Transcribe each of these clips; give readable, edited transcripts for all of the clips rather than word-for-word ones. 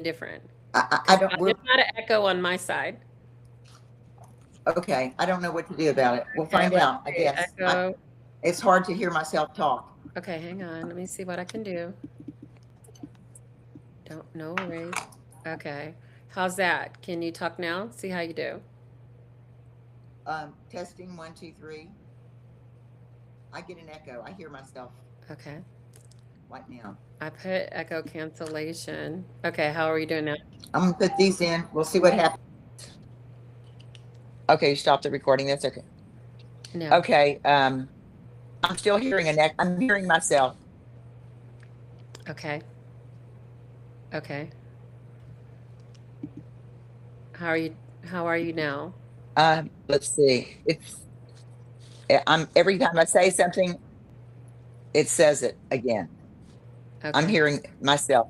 different? I Because don't, there's we're, not an echo on my side. okay, I don't know what to do about it. We'll Okay, find let's out, I see. guess. Echo. It's hard to hear myself talk. Okay, hang on. Let me see what I can do. Don't, no worries. Okay. How's that? Can you talk now? See how you do. Testing one, two, three. I get an echo. I hear myself Okay. right now. I put echo cancellation. Okay, how are you doing now? I'm gonna put these in. We'll see what happens. Okay, you stopped the recording. That's okay. No. Okay. I'm still hearing a neck. I'm hearing myself. Okay. Okay. How are you? How are you now? Let's see. I'm every time I say something, it says it again. I'm Okay. hearing myself.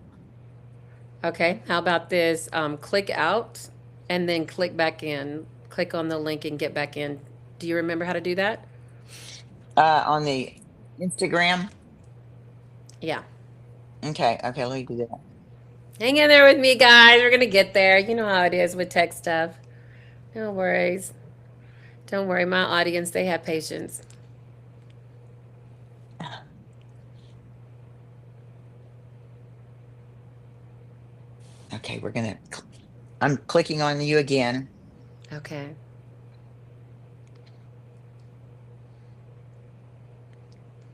Okay. How about this? Click out and then click back in. Click on the link and get back in. Do you remember how to do that? On the Instagram. Yeah. Okay, okay, let me do that. Hang in there with me, guys. We're gonna get there. You know how it is with tech stuff. No worries. Don't worry. My audience, they have patience. Okay, I'm clicking on you again. Okay.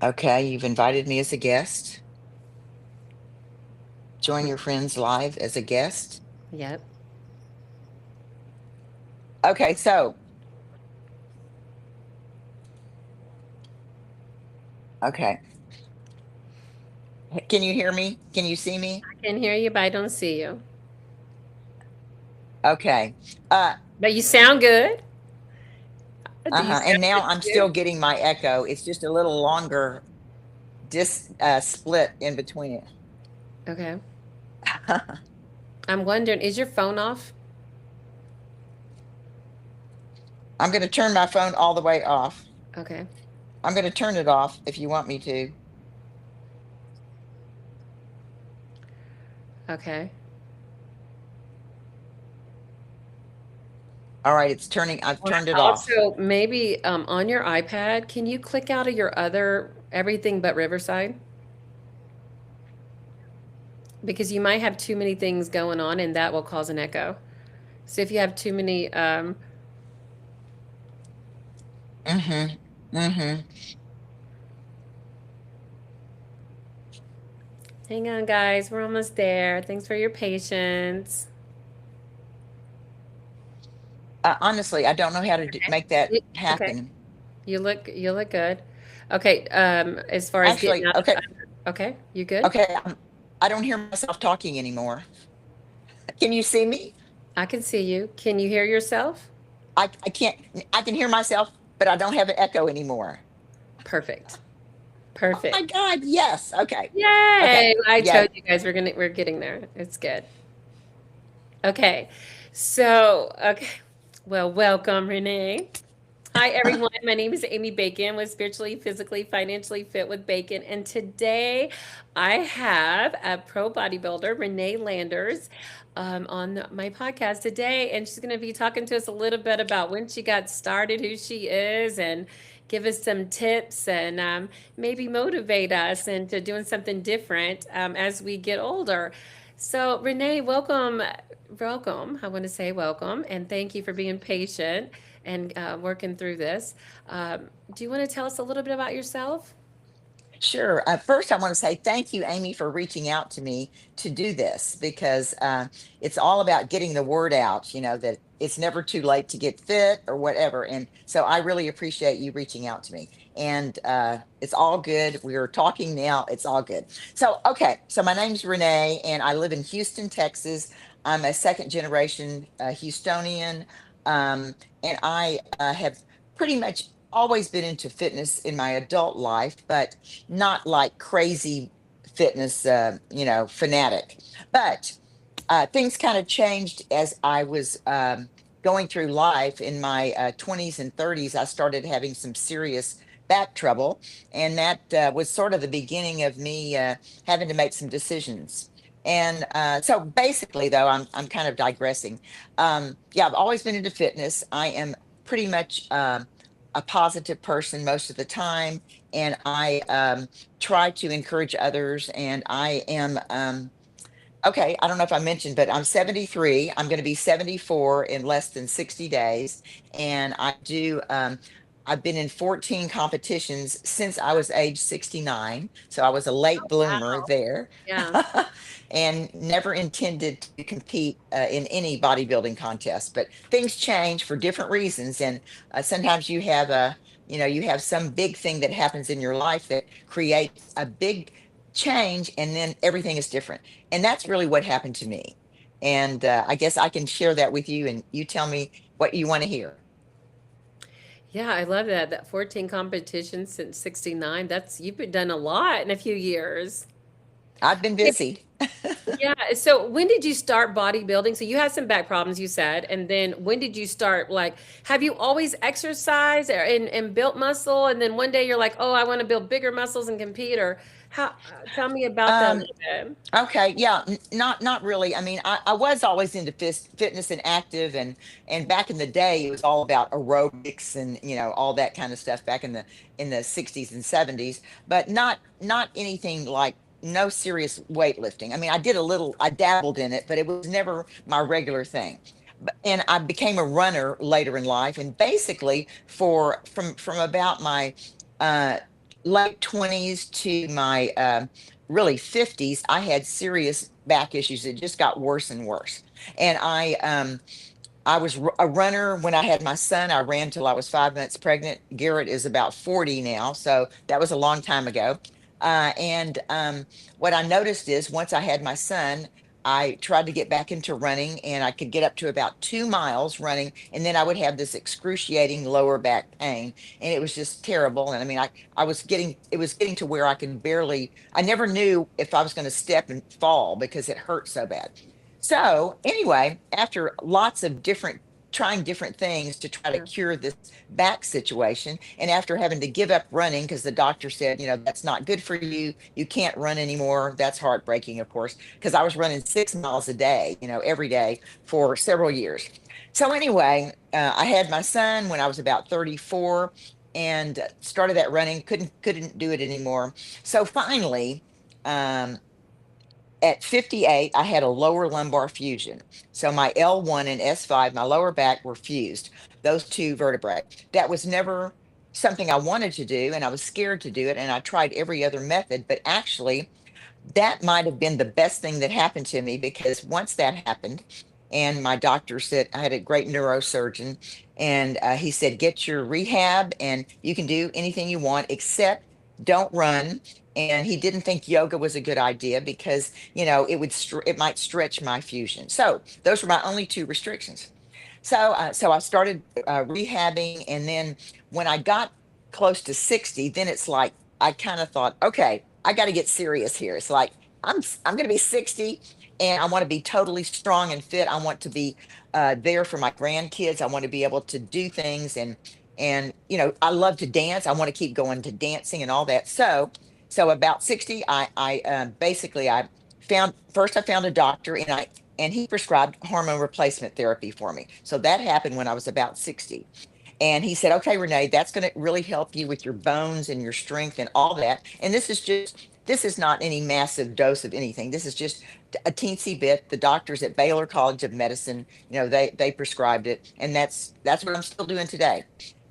Okay, you've invited me as a guest. Join your friends live as a guest. Yep. Okay, so, okay. Can you hear me? Can you see me? I can hear you, but I don't see you. Okay. Uh, But you sound good. Do you uh-huh. And sound now pretty I'm still good? getting my echo. It's just a little longer split in between it. Okay. I'm wondering, is your phone off? I'm going to turn my phone all the way off. Okay. I'm going to turn it off if you want me to. Okay. All right, it's turning. I've Well, turned it off. also, maybe on your iPad, can you click out of your other everything but Riverside? Because you might have too many things going on and that will cause an echo. So if you have too many, Mm-hmm. Mm-hmm. hang on, guys, we're almost there. Thanks for your patience. Honestly, I don't know how to Okay. make that Okay. happen. You look good. Okay. As far as getting Actually, out of okay, okay, you good? okay. I don't hear myself talking anymore. Can you see me? I can see you. Can you hear yourself? I can't. I can hear myself, but I don't have an echo anymore. Perfect. Oh my Perfect. God! Yes. Okay. Okay. Yay! I Yay. told you guys we're getting there. It's good. Okay. So, okay. Well, welcome, Renee. Hi, everyone. My name is Amy Bacon with Spiritually, Physically, Financially Fit with Bacon. And today I have a pro bodybuilder, Renee Landers, on my podcast today. And she's going to be talking to us a little bit about when she got started, who she is, and give us some tips and maybe motivate us into doing something different as we get older. So, Renee, welcome. Welcome. I want to say welcome and thank you for being patient and working through this. Do you want to tell us a little bit about yourself? Sure. First, I want to say thank you, Amy, for reaching out to me to do this because it's all about getting the word out, that it's never too late to get fit or whatever. And so I really appreciate you reaching out to me. And it's all good. We're talking now. It's all good. So, okay. So, my name's Renee, and I live in Houston, Texas. I'm a second generation Houstonian. And I have pretty much always been into fitness in my adult life, but not like crazy fitness, fanatic. But things kind of changed as I was going through life in my 20s and 30s. I started having some serious back trouble, and that was sort of the beginning of me having to make some decisions. And so basically, though, I'm kind of digressing. Yeah, I've always been into fitness. I am pretty much a positive person most of the time, and I try to encourage others. And I am okay. I don't know if I mentioned, but I'm 73. I'm going to be 74 in less than 60 days, and I do. I've been in 14 competitions since I was age 69. So I was a late bloomer Wow. there. Yeah. And never intended to compete in any bodybuilding contest. But things change for different reasons. And sometimes you have you have some big thing that happens in your life that creates a big change, and then everything is different. And that's really what happened to me. And I guess I can share that with you, and you tell me what you want to hear. Yeah, I love that. That 14 competitions since 69. That's you've been done a lot in a few years. I've been Yeah. busy. Yeah. So when did you start bodybuilding? So you had some back problems, you said, and then when did you start? Like, have you always exercised and built muscle? And then one day you're like, oh, I want to build bigger muscles and compete, or how? Tell me about that a Um, little bit. Okay, yeah, not really. I mean, I was always into fitness and active, and back in the day, it was all about aerobics and all that kind of stuff back in the 60s and 70s, but not anything like no serious weightlifting. I mean, I dabbled in it, but it was never my regular thing. And I became a runner later in life, and basically from about my uh, late 20s to my really 50s, I had serious back issues that just got worse and worse. And I was a runner when I had my son. I ran till I was 5 months pregnant. Garrett is about 40 now, so that was a long time ago. And what I noticed is once I had my son, I tried to get back into running, and I could get up to about 2 miles running, and then I would have this excruciating lower back pain, and it was just terrible. And I mean, I was getting it was getting to where I could barely. I never knew if I was going to step and fall because it hurt so bad. So anyway, after lots of trying different things to try to Yeah. cure this back situation, and after having to give up running because the doctor said, that's not good for you. You can't run anymore. That's heartbreaking, of course, because I was running 6 miles a day, every day for several years. So anyway, I had my son when I was about 34 and started that running. Couldn't do it anymore. So finally, um, at 58, I had a lower lumbar fusion. So my L1 and S5, my lower back were fused, those two vertebrae. That was never something I wanted to do, and I was scared to do it. And I tried every other method, but actually, that might have been the best thing that happened to me, because once that happened, and my doctor said, I had a great neurosurgeon, and he said, get your rehab and you can do anything you want except don't run. And he didn't think yoga was a good idea because, it might stretch my fusion. So those were my only two restrictions. So I started rehabbing, and then when I got close to 60, then it's like I kind of thought, okay, I got to get serious here. It's like I'm going to be 60, and I want to be totally strong and fit. I want to be there for my grandkids. I want to be able to do things, and I love to dance. I want to keep going to dancing and all that. So about 60, I basically I found a doctor, and he prescribed hormone replacement therapy for me. So that happened when I was about 60. And he said, okay, Renee, that's going to really help you with your bones and your strength and all that. And this is not any massive dose of anything. This is just a teensy bit. The doctors at Baylor College of Medicine, they prescribed it. And that's what I'm still doing today.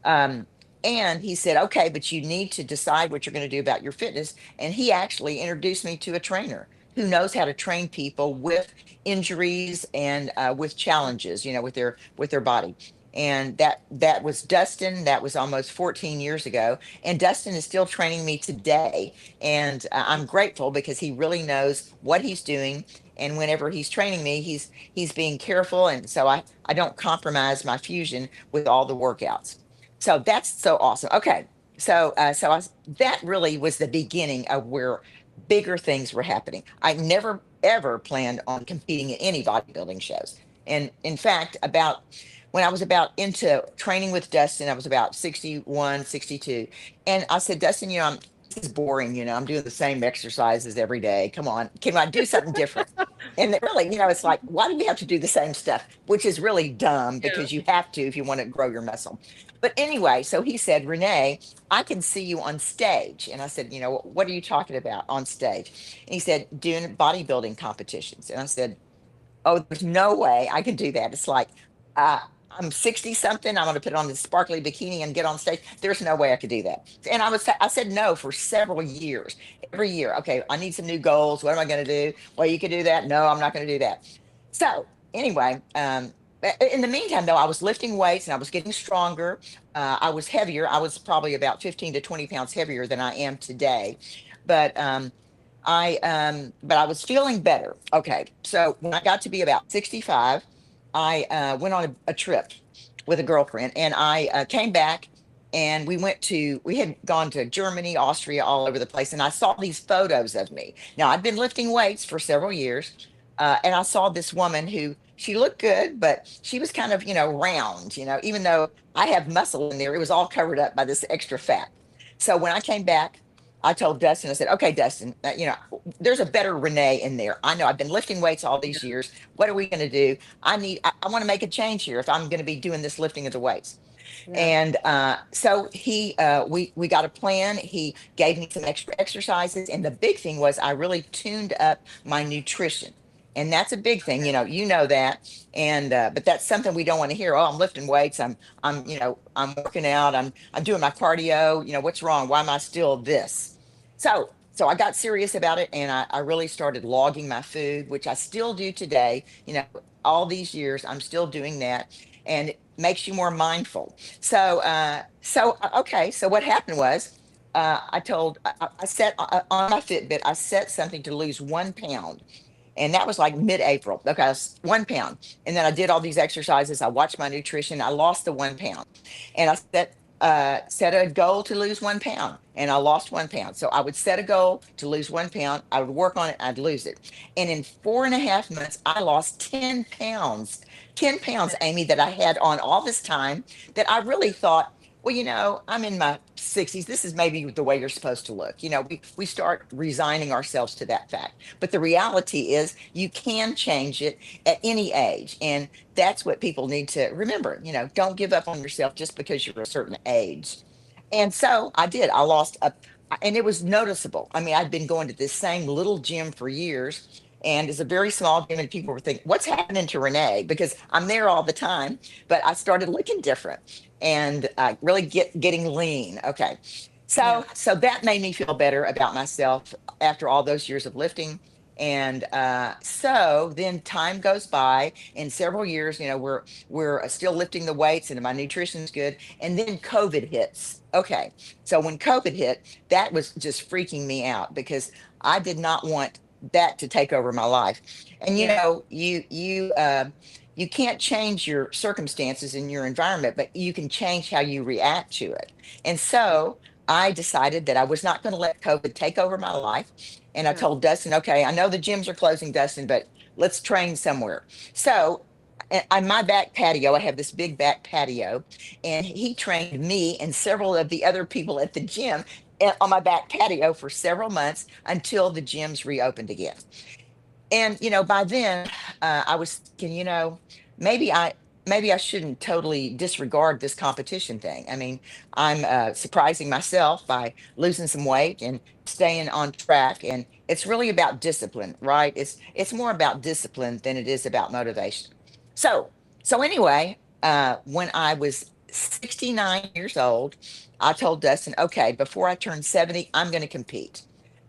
Um, and he said, okay, but you need to decide what you're going to do about your fitness. And he actually introduced me to a trainer who knows how to train people with injuries and with challenges, with their body. And that was Dustin. That was almost 14 years ago, and Dustin is still training me today. And I'm grateful because he really knows what he's doing. And whenever he's training me, he's being careful, and so I don't compromise my fusion with all the workouts. So that's so awesome. Okay, that really was the beginning of where bigger things were happening. I never ever planned on competing in any bodybuilding shows. And in fact, about when I was about into training with Dustin, I was about 61, 62. And I said, Dustin, this is boring. I'm doing the same exercises every day. Come on, can I do something different? And really, it's like, why do we have to do the same stuff? Which is really dumb Yeah. because you have to if you want to grow your muscle. But anyway, so he said, Renee, I can see you on stage. And I said, what are you talking about on stage? And he said, doing bodybuilding competitions. And I said, oh, there's no way I can do that. It's like, uh, I'm 60 something. I'm going to put on this sparkly bikini and get on stage. There's no way I could do that. And I said no for several years. Every year, okay, I need some new goals. What am I going to do? Well, you can do that. No, I'm not going to do that. So anyway, in the meantime, though, I was lifting weights and I was getting stronger. I was heavier. I was probably about 15 to 20 pounds heavier than I am today. But but I was feeling better. Okay, so when I got to be about 65, I went on a trip with a girlfriend, and I came back, and we had gone to Germany, Austria, all over the place, and I saw these photos of me. Now I'd been lifting weights for several years, and I saw this woman who she looked good, but she was kind of round. Even though I have muscle in there, it was all covered up by this extra fat. So when I came back, I told Dustin, I said, okay, Dustin, there's a better Renee in there. I know I've been lifting weights all these years. What are we going to do? I want to make a change here if I'm going to be doing this lifting of the weights. Yeah. And so we got a plan. He gave me some extra exercises. And the big thing was I really tuned up my nutrition. And that's a big thing, you know that. And but that's something we don't want to hear. Oh, I'm lifting weights. I'm working out. I'm doing my cardio. What's wrong? Why am I still this? So I got serious about it, and I really started logging my food, which I still do today. All these years, I'm still doing that, and it makes you more mindful. Okay. So what happened was, I set on my Fitbit, I set something to lose 1 pound, and that was like mid-April. Okay, 1 pound, and then I did all these exercises. I watched my nutrition. I lost the 1 pound, and I set a goal to lose 1 pound, and I lost 1 pound. So I would set a goal to lose 1 pound. I would work on it. I'd lose it, and in 4.5 months, I lost 10 pounds. 10 pounds, Amy, that I had on all this time that I really thought, well, I'm in my 60s. This is maybe the way you're supposed to look. We start resigning ourselves to that fact. But the reality is you can change it at any age. And that's what people need to remember. Don't give up on yourself just because you're a certain age. And so I did. And it was noticeable. I mean, I'd been going to this same little gym for years, and it's a very small gym, and people were thinking, what's happening to Renee? Because I'm there all the time, but I started looking different and really getting lean. Okay. Yeah. So that made me feel better about myself after all those years of lifting. And so then time goes by, and several years, we're still lifting the weights, and my nutrition's good. And then COVID hits. Okay. So when COVID hit, that was just freaking me out because I did not want that to take over my life. And Yeah. you can't change your circumstances in your environment, but you can change how you react to it. And so I decided that I was not going to let COVID take over my life. And I Yeah. told Dustin, okay, I know the gyms are closing, Dustin, but let's train somewhere. So on my back patio, I have this big back patio, and he trained me and several of the other people at the gym on my back patio for several months until the gyms reopened again. And by then, I was thinking, maybe I shouldn't totally disregard this competition thing. I mean, I'm surprising myself by losing some weight and staying on track. And it's really about discipline, right? It's more about discipline than it is about motivation. So so anyway, when I was 69 years old, I told Dustin, okay, before I turn 70, I'm going to compete.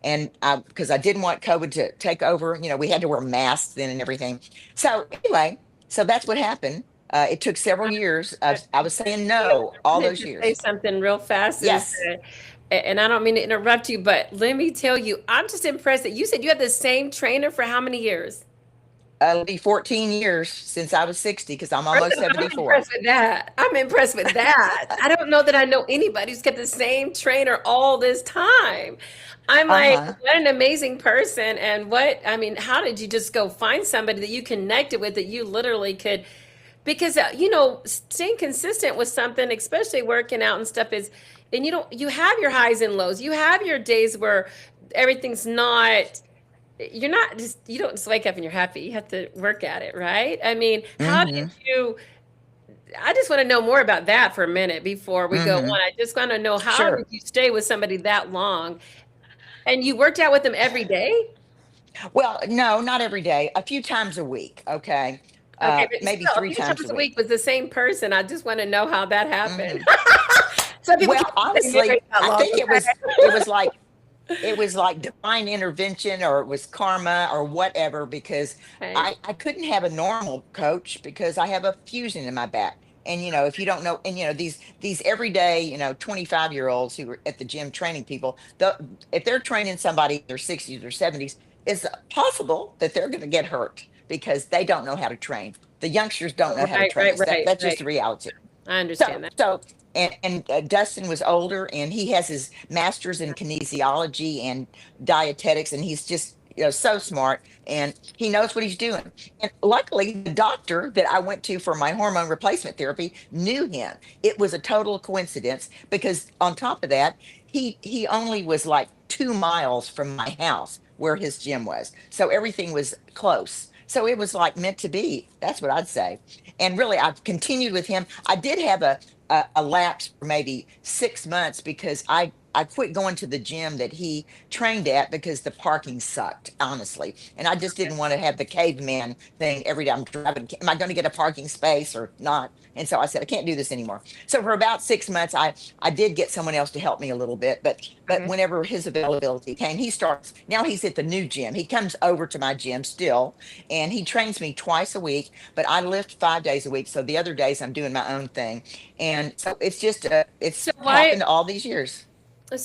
And because I didn't want COVID to take over, we had to wear masks then and everything. So anyway, so that's what happened. It took several years. I was saying Yeah, no I all wanted those to say years. something real fast is Yes. that, and I don't mean to interrupt you, but let me tell you, I'm just impressed that you said you had the same trainer for how many years? It'll be 14 years since I was 60 because I'm First almost of all, I'm 74. impressed with that. I'm impressed with that. I don't know that I know anybody who's kept the same trainer all this time. I'm like, Uh-huh. what an amazing person. And I mean, how did you just go find somebody that you connected with that you literally could because staying consistent with something, especially working out and stuff, is and you have your highs and lows. You have your days where everything's not, you're not just, you don't just wake up and you're happy. You have to work at it, right? I mean, how did Mm-hmm. you, I just want to know more about that for a minute before we go Mm-hmm. on. I just want to know, how did Sure. you stay with somebody that long? And you worked out with them every day? Well, no, not every day. A few times a week. Okay. Okay, but Maybe still, a three few times times a a week. week was the same person. I just want to know how that happened. Hmm. Some people Well, can't stay married honestly, that I long, think it was like divine intervention, or it was karma or whatever, because okay? I couldn't have a normal coach because I have a fusion in my back. And if you don't know, and these everyday 25-year-olds who are at the gym training people, if they're training somebody in their 60s or 70s, it's possible that they're going to get hurt because they don't know how to train. The youngsters don't know how to Right, train right, us. right, That's just the right. reality. I So, understand that. so, and Dustin was older, and he has his master's in kinesiology and dietetics, and he's just so smart, and he knows what he's doing. And luckily, the doctor that I went to for my hormone replacement therapy knew him. It was a total coincidence because on top of that, he only was like 2 miles from my house where his gym was, so everything was close. So it was like meant to be. That's what I'd say. And really, I've continued with him. I did have a lapse for maybe 6 months because I quit going to the gym that he trained at because the parking sucked, honestly. And I just didn't want to have the caveman thing every day I'm driving. Am I going to get a parking space or not? And so I said, I can't do this anymore. So for about 6 months, I did get someone else to help me a little bit, but Okay. whenever his availability came, he starts now he's at the new gym. He comes over to my gym still, and he trains me twice a week, but I lift 5 days a week. So the other days I'm doing my own thing. And so it's just So it's why, happened all these years.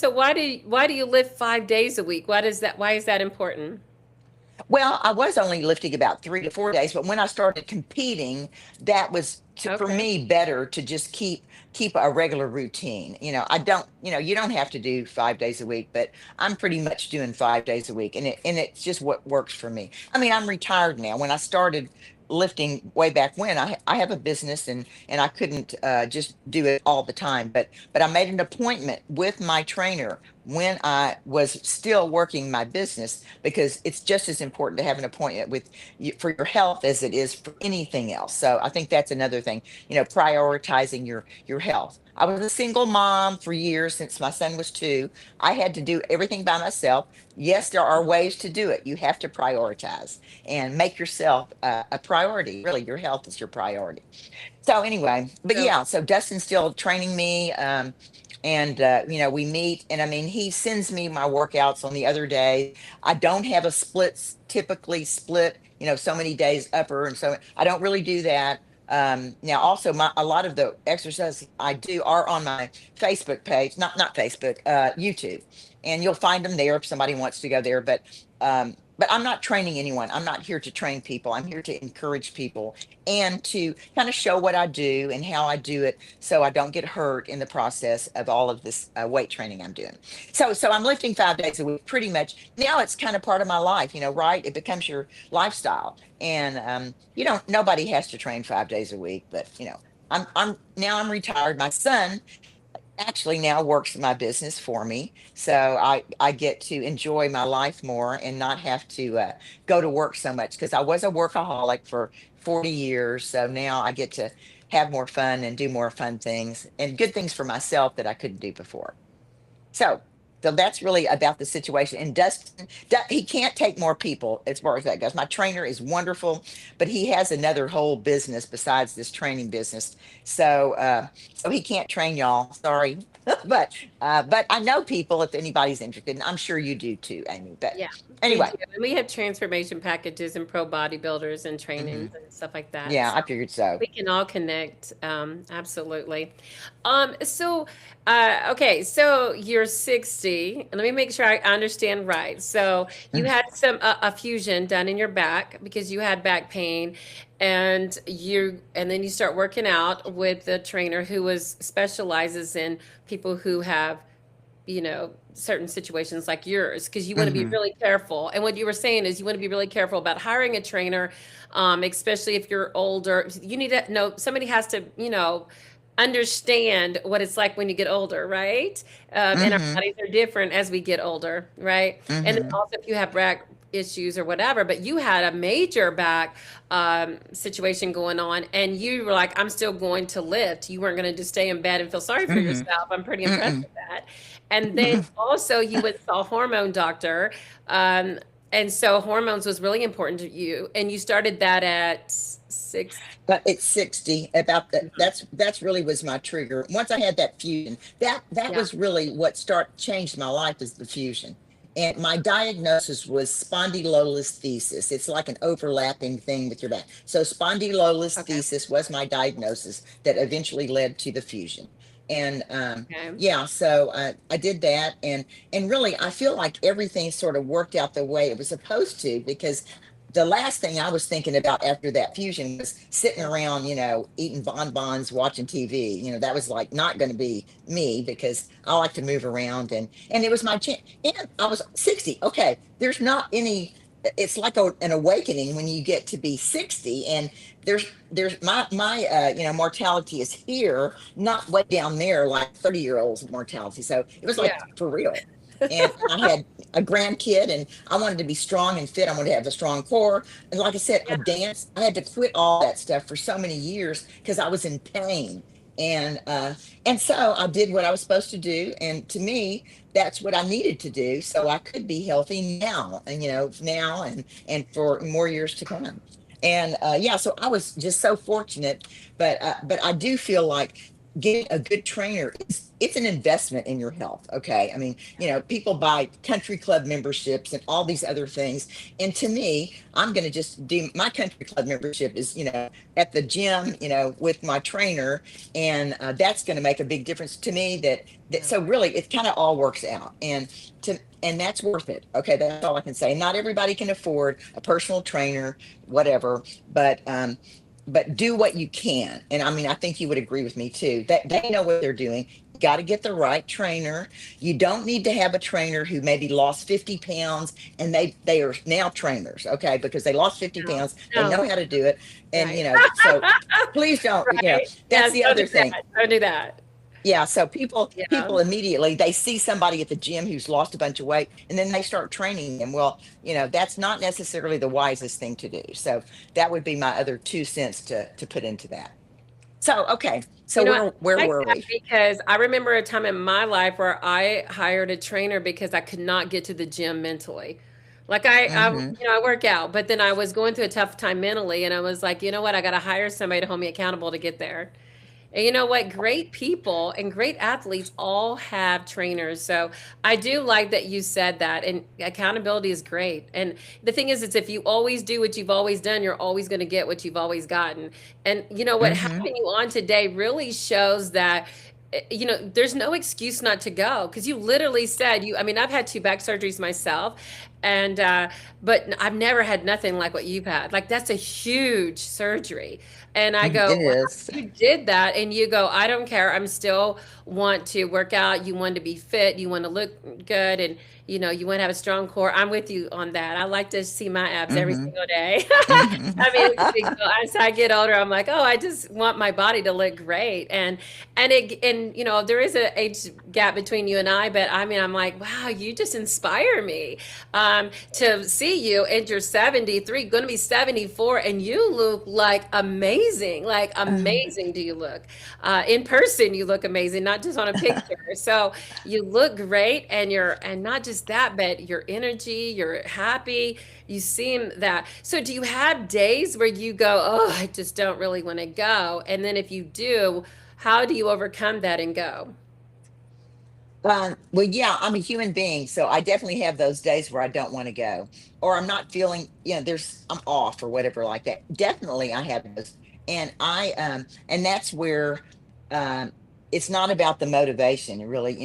why do you live 5 days a week? Why is that important? Well, I was only lifting about 3 to 4 days, but when I started competing, that was for Okay. me better to just keep a regular routine. I don't, you don't have to do 5 days a week, but I'm pretty much doing 5 days a week, and it's just what works for me. I mean, I'm retired now. When I started lifting way back when, I have a business, and I couldn't just do it all the time, but I made an appointment with my trainer when I was still working my business, because it's just as important to have an appointment with you for your health as it is for anything else. So I think that's another thing, prioritizing your health. I was a single mom for years since my son was 2. I had to do everything by myself. Yes, there are ways to do it. You have to prioritize and make yourself a priority. Really, your health is your priority. So anyway, but So yeah, so Dustin's still training me. And we meet, and I mean, he sends me my workouts on the other day. I don't have a typically split, so many days upper, and so I don't really do that. Now also, a lot of the exercises I do are on my Facebook page, not Facebook, YouTube, and you'll find them there if somebody wants to go there. But I'm not training anyone. I'm not here to train people. I'm here to encourage people and to kind of show what I do and how I do it, so I don't get hurt in the process of all of this weight training I'm doing. So I'm lifting 5 days a week pretty much. Now it's kind of part of my life, right? It becomes your lifestyle. And nobody has to train 5 days a week, but I'm retired. My son actually now works my business for me, so I get to enjoy my life more and not have to go to work so much, because I was a workaholic for 40 years. So now I get to have more fun and do more fun things and good things for myself that I couldn't do before. So, so that's really about the situation. And Dustin, he can't take more people as far as that goes. My trainer is wonderful, but he has another whole business besides this training business. So he can't train y'all. Sorry, but I know people if anybody's interested, and I'm sure you do too, Amy. But yeah, we anyway, do. And we have transformation packages and pro bodybuilders and hmm, trainings and stuff like that. yeah, So I figured so. we can all connect. Absolutely. So, okay, so you're 60. And let me make sure I understand right. So you had a fusion done in your back because you had back pain, and then you start working out with the trainer who was specializes in people who have, certain situations like yours, because you want to be Hmm. really careful. And what you were saying is you want to be really careful about hiring a trainer, especially if you're older. You need to know somebody has to, understand what it's like when you get older, right? And our Mm-hmm. bodies are different as we get older, right? And then Mm-hmm. also if you have back issues or whatever, but you had a major back situation going on, and you were like, I'm still going to lift. You weren't going to just stay in bed and feel sorry for Mm-hmm. yourself. I'm pretty impressed Mm-mm. with that. And then also you went saw a hormone doctor. Um, and so hormones was really important to you, and you started that at six. But it's 60 about that. That's really was my trigger. Once I had that fusion, that Yeah. was really what start changed my life is the fusion. And my diagnosis was spondylolisthesis. It's like an overlapping thing with your back. So Okay. spondylolisthesis was my diagnosis that eventually led to the fusion. And Okay. yeah, so I did that, and really I feel like everything sort of worked out the way it was supposed to, because the last thing I was thinking about after that fusion was sitting around, eating bonbons, watching TV. That was like not going to be me, because I like to move around, and it was my chance. And I was 60. Okay, there's not any. It's like an awakening when you get to be 60, and there's my mortality is here, not way down there like 30-year-olds mortality. So it was like Yeah. for real. And I had a grandkid, and I wanted to be strong and fit. I wanted to have a strong core. And like I said, I danced. I had to quit all that stuff for so many years because I was in pain. And so I did what I was supposed to do. And to me, that's what I needed to do so I could be healthy now, and now and for more years to come. And yeah, so I was just so fortunate. But I do feel like getting a good trainer, it's an investment in your health. Okay, I mean, people buy country club memberships and all these other things, and to me, I'm going to just do my country club membership is at the gym, with my trainer, and that's going to make a big difference to me. That Yeah. so really it kind of all works out, and that's worth it. Okay, that's all I can say. Not everybody can afford a personal trainer, whatever, but do what you can. And I mean, I think you would agree with me too, that they know what they're doing. You got to get the right trainer. You don't need to have a trainer who maybe lost 50 pounds and they are now trainers, okay, because they lost 50 No. pounds, they No. know how to do it. And Right. so please don't, Right. that's Yes, the don't do other thing. that. Don't do that. Yeah, so people Yeah. people immediately they see somebody at the gym who's lost a bunch of weight, and then they start training them. Well, that's not necessarily the wisest thing to do. So that would be my other 2 cents to put into that. So okay, so You know, I where like were that we? because I remember a time in my life where I hired a trainer because I could not get to the gym mentally. Like Mm-hmm. I work out, but then I was going through a tough time mentally, and I was like, you know what, I got to hire somebody to hold me accountable to get there. And you know what? Great people and great athletes all have trainers. So I do like that you said that. And accountability is great. And the thing is if you always do what you've always done, you're always going to get what you've always gotten. And you know what? Mm-hmm. Having you on today really shows that there's no excuse not to go because you literally said I mean, I've had two back surgeries myself, and but I've never had nothing like what you've had. Like that's a huge surgery. And I It go, wow, is. you did that. And you go, I don't care. I'm still want to work out. You want to be fit. You want to look good. And, you want to have a strong core. I'm with you on that. I like to see my abs every Mm-hmm. single day. I mean, it's a big Mm-hmm. deal. As I get older, I'm like, oh, I just want my body to look great. And there is an age gap between you and I, but I mean, I'm like, wow, you just inspire me to see you and you're 73, going to be 74, and you look like amazing. Do you look in person? You look amazing, not just on a picture. So you look great, and not just that, but your energy, you're happy. You seem that. So do you have days where you go, oh, I just don't really want to go? And then if you do, how do you overcome that and go? Well, yeah, I'm a human being, so I definitely have those days where I don't want to go, or I'm not feeling, I'm off or whatever like that. Definitely, I have those, and that's where, um, it's not about the motivation, really.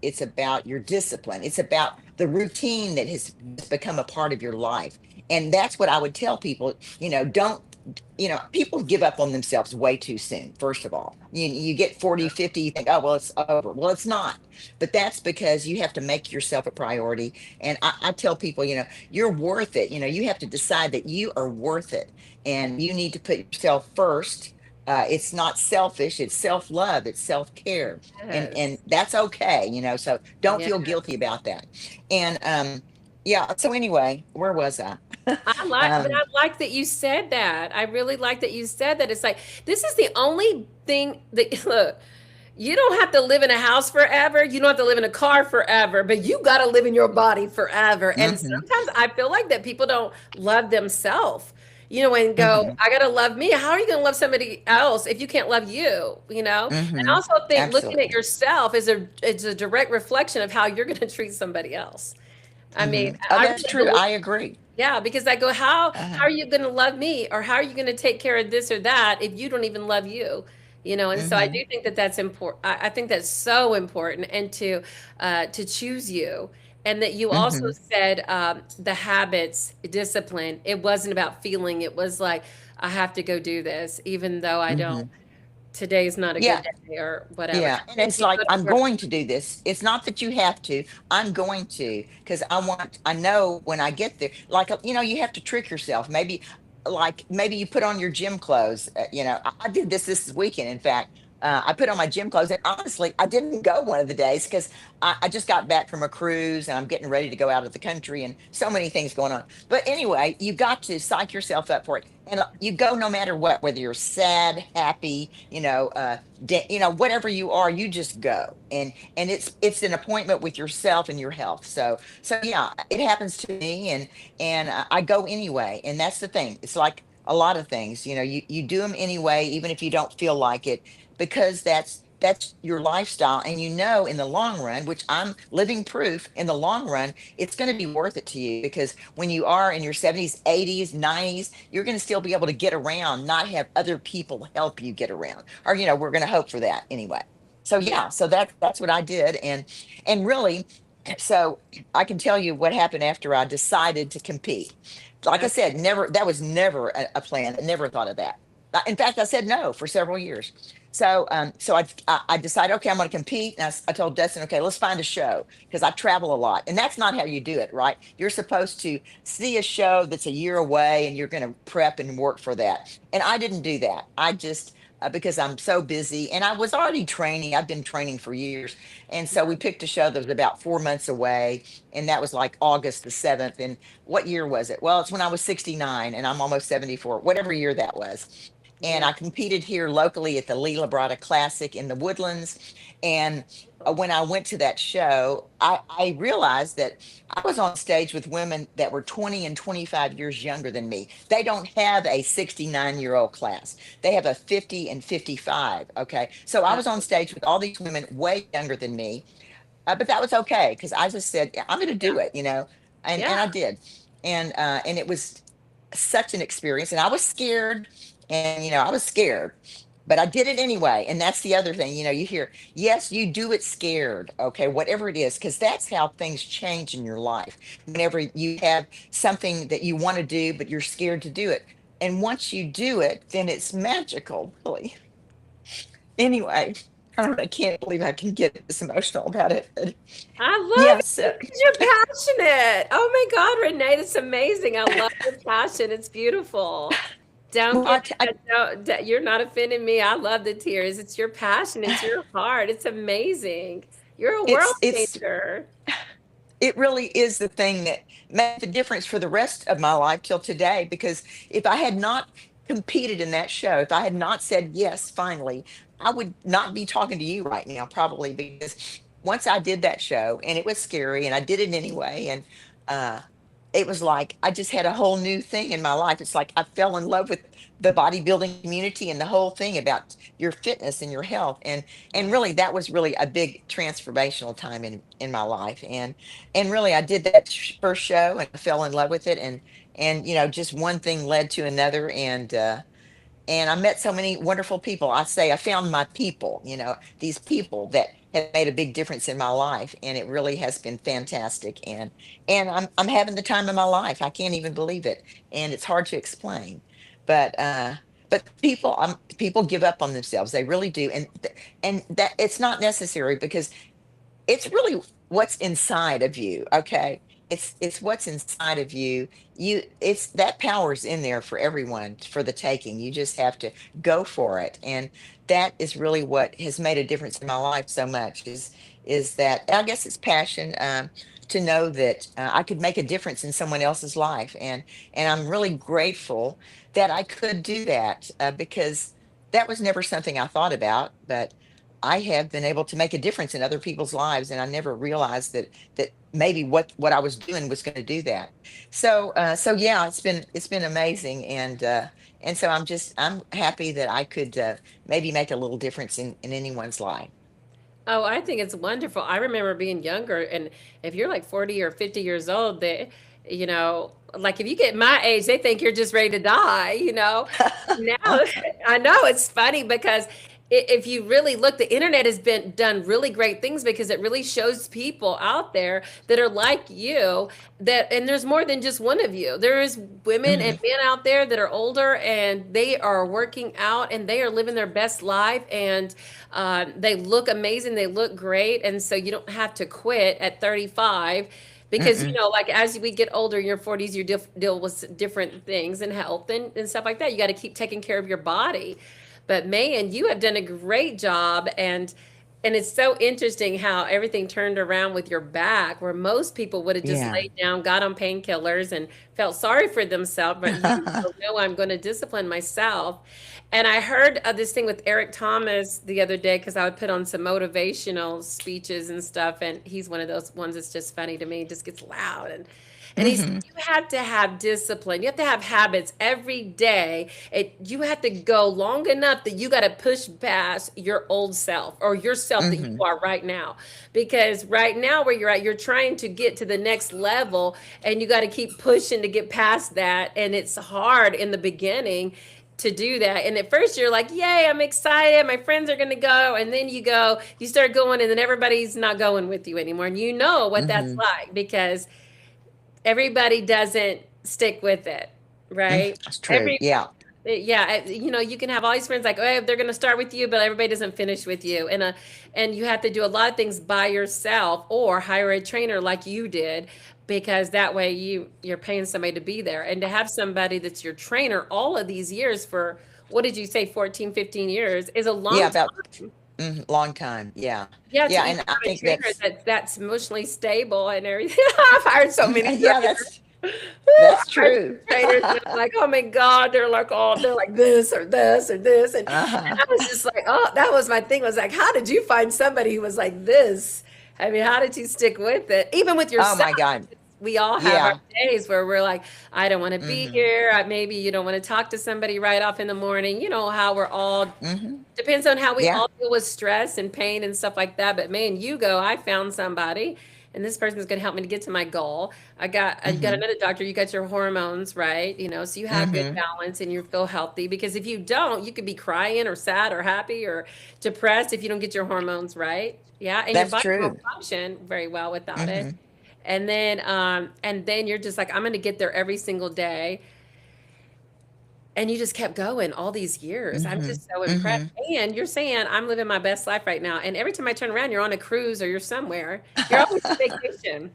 It's about your discipline. It's about the routine that has become a part of your life, and that's what I would tell people. Don't people give up on themselves way too soon. First of all, you get 40, 50, you think, oh, well, it's over. Well, it's not. But that's because you have to make yourself a priority. And I tell people, you're worth it. You have to decide that you are worth it, and you need to put yourself first. It's not selfish, it's self-love, it's self-care. And Yes. that's okay, so don't Yeah. feel guilty about that. And yeah, so anyway, where was I? But um I like that you said that. I really like that you said that. It's like this is the only thing that look, you don't have to live in a house forever. You don't have to live in a car forever, but you got to live in your body forever. And mhm, sometimes I feel like that people don't love themselves, and go, mhm, I got to love me. How are you going to love somebody else if you can't love you? And I mhm, also think looking at absolutely. yourself is a direct reflection of how you're going to treat somebody else. I mean, Oh, I that's true, remember I agree. yeah, because I go, how uh are you going to love me, or how are you going to take care of this or that if you don't even love you? And so I mhm, do think that that's important. I think that's so important, and to choose you, and that you also mhm, said the habits, discipline. It wasn't about feeling. It was like I have to go do this, even though I don't. mhm. Today's not a Yeah. good day, or whatever. Yeah, and it's You like go to I'm work. going to do this. It's not that you have to. I'm going to because I know when I get there, like you have to trick yourself. Maybe you put on your gym clothes. I did this weekend. In fact, I put on my gym clothes, and honestly, I didn't go one of the days because I just got back from a cruise and I'm getting ready to go out of the country and so many things going on. But anyway, you got to psych yourself up for it, and you go no matter what, whether you're sad, happy, whatever you are, you just go. And it's an appointment with yourself and your health. So yeah, it happens to me, and I go anyway. And that's the thing, it's like a lot of things, you do them anyway, even if you don't feel like it, because that's your lifestyle. And in the long run, which I'm living proof, in the long run it's going to be worth it to you, because when you are in your 70s, 80s, 90s, you're going to still be able to get around, not have other people help you get around, or we're going to hope for that anyway. So Yeah. yeah, so that's what I did. And really, so I can tell you what happened after I decided to compete. Like I said, Okay. never, that was never a plan. I never thought of that. In fact, I said no for several years. So I decided, okay, I'm going to compete. And I told Dustin, okay, let's find a show, because I travel a lot, and that's not how you do it, right? You're supposed to see a show that's a year away, and you're going to prep and work for that. And I didn't do that. I just because I'm so busy, and I was already training. I've been training for years, and so we picked a show that was about 4 months away, and that was like August the 7th. And what year was it? Well, it's when I was 69, and I'm almost 74, whatever year that was. And Yeah. I competed here locally at the Lee Labrada Classic in the Woodlands. And when I went to that show, I realized that I was on stage with women that were 20 and 25 years younger than me. They don't have a 69-year-old class, they have a 50 and 55. Okay. So I was on stage with all these women way younger than me. But that was okay, because I just said, "Yeah, I'm going to Yeah. do it. And Yeah. I did. And it was such an experience, and I was scared, and I was scared, but I did it anyway. And that's the other thing, you hear, yes, you do it scared, okay, whatever it is, because that's how things change in your life. Whenever you have something that you want to do, but you're scared to do it, and once you do it, then it's magical, really. Anyway, I don't know, I can't believe I can get this emotional about it, but I love yes. it because you're passionate. Oh my God, Renee, that's amazing. I love your passion. It's beautiful. Don't Well, get you're not offending me. I love the tears. It's your passion. It's your heart. It's amazing. You're a world it's changer. it really is the thing that made the difference for the rest of my life till today. Because if I had not competed in that show, if I had not said yes finally, I would not be talking to you right now, probably, because once I did that show, and it was scary, and I did it anyway. And uh it was like I just had a whole new thing in my life. It's like I fell in love with the bodybuilding community and the whole thing about your fitness and your health. And really, that was really a big transformational time in my life. And really, I did that first show, and I fell in love with it. And just one thing led to another. And I met so many wonderful people. I say I found my people, these people that have made a big difference in my life, and it really has been fantastic. And I'm having the time of my life. I can't even believe it, and it's hard to explain. But people give up on themselves. They really do, and that it's not necessary, because it's really what's inside of you. Okay. it's what's inside of you. It's that power's in there for everyone for the taking. You just have to go for it. And that is really what has made a difference in my life so much is that I guess it's passion, to know that I could make a difference in someone else's life. And I'm really grateful that I could do that, because that was never something I thought about, but I have been able to make a difference in other people's lives, and I never realized that maybe what I was doing was going to do that. So yeah, it's been amazing, and so I'm happy that I could, maybe make a little difference in anyone's life. Oh, I think it's wonderful. I remember being younger, and if you're like 40 or 50 years old, like if you get my age, they think you're just ready to die. Now, I know it's funny because if you really look, the internet has been done really great things because it really shows people out there that are like you, and there's more than just one of you. There is women and Hmm. men out there that are older and they are working out and they are living their best life, and they look amazing, they look great, and so you don't have to quit at 35 because Mm-mm. like as we get older in your 40s, you deal with different things and health and stuff like that. You got to keep taking care of your body. But man, you have done a great job, and it's so interesting how everything turned around with your back, where most people would have just Yeah. laid down, got on painkillers, and felt sorry for themselves. But you go, no, I'm going to discipline myself. And I heard this thing with Eric Thomas the other day because I would put on some motivational speeches and stuff, and he's one of those ones that's just funny to me, just gets loud. And he said, Hmm. you have to have discipline. You have to have habits every day. You have to go long enough that you got to push past your old self or yourself that you Hmm. are right now. Because right now, where you're at, you're trying to get to the next level and you got to keep pushing to get past that. And it's hard in the beginning to do that. And at first you're like, yay, I'm excited. My friends are going to go. And then you start going, and then everybody's not going with you anymore. And you know what that's Hmm. like because everybody doesn't stick with it, right? That's true. Every Yeah. yeah, you can have all these friends like, oh, they're going to start with you, but everybody doesn't finish with you, and you have to do a lot of things by yourself or hire a trainer like you did, because that way you're paying somebody to be there, and to have somebody that's your trainer all of these years for what did you say 14, 15 years is a Yeah. long About time. long time. Yeah. Yeah, to Yeah. even And I have a think trainer that's that's emotionally stable and everything. I've hired so many yeah, trainers. Woo, that's I've hired true. trainers and I'm like, oh my God, they're like this or this or this. And Uh-huh. I was just like, oh, that was my thing. Was like, how did you find somebody who was like this? I mean, how did you stick with it? Even with Oh yourself. my God. We all have our Yeah. days where we're like, I don't want to be Hmm. here. Maybe you don't want to talk to somebody right off in the morning. You know how we're all Hmm. depends on how we Yeah. all deal with stress and pain and stuff like that. But man, you go, I found somebody and this person's going to help me to get to my goal. I got Hmm. another doctor, you got your hormones right, so you have good Hmm. balance and you feel healthy, because if you don't, you could be crying or sad or happy or depressed if you don't get your hormones right. Yeah, and your That's body won't true. function very well without it. Hmm. And then you're just like, I'm going to get there every single day, and you just kept going all these years. I'm Hmm. just so impressed. Hmm. And you're saying, I'm living my best life right now. And every time I turn around, you're on a cruise or you're somewhere. You're always on vacation,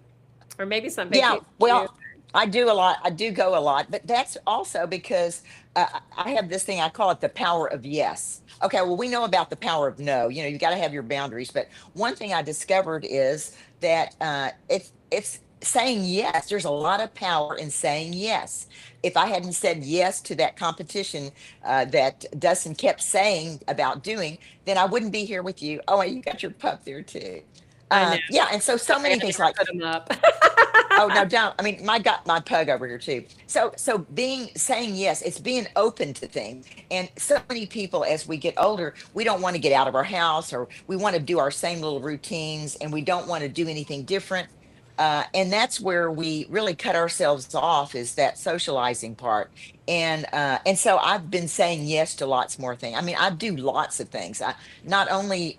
or maybe some Yeah, vacation too. well, I do a lot. I do go a lot, but that's also because, I have this thing I call it the power of yes. Okay, well, we know about the power of no. You got to have your boundaries. But one thing I discovered is that, it's saying yes. There's a lot of power in saying yes. If I hadn't said yes to that competition, that Dustin kept saying about doing, then I wouldn't be here with you. Oh, and you got your pup there too. I know. Yeah, and so Sorry, I many had to things go like, put them up. oh no, don't. I mean, my pug over here too. So being saying yes, it's being open to things. And so many people, as we get older, we don't want to get out of our house, or we want to do our same little routines, and we don't want to do anything different. And that's where we really cut ourselves off, is that socializing part. And so I've been saying yes to lots more things. I mean, I do lots of things. I not only,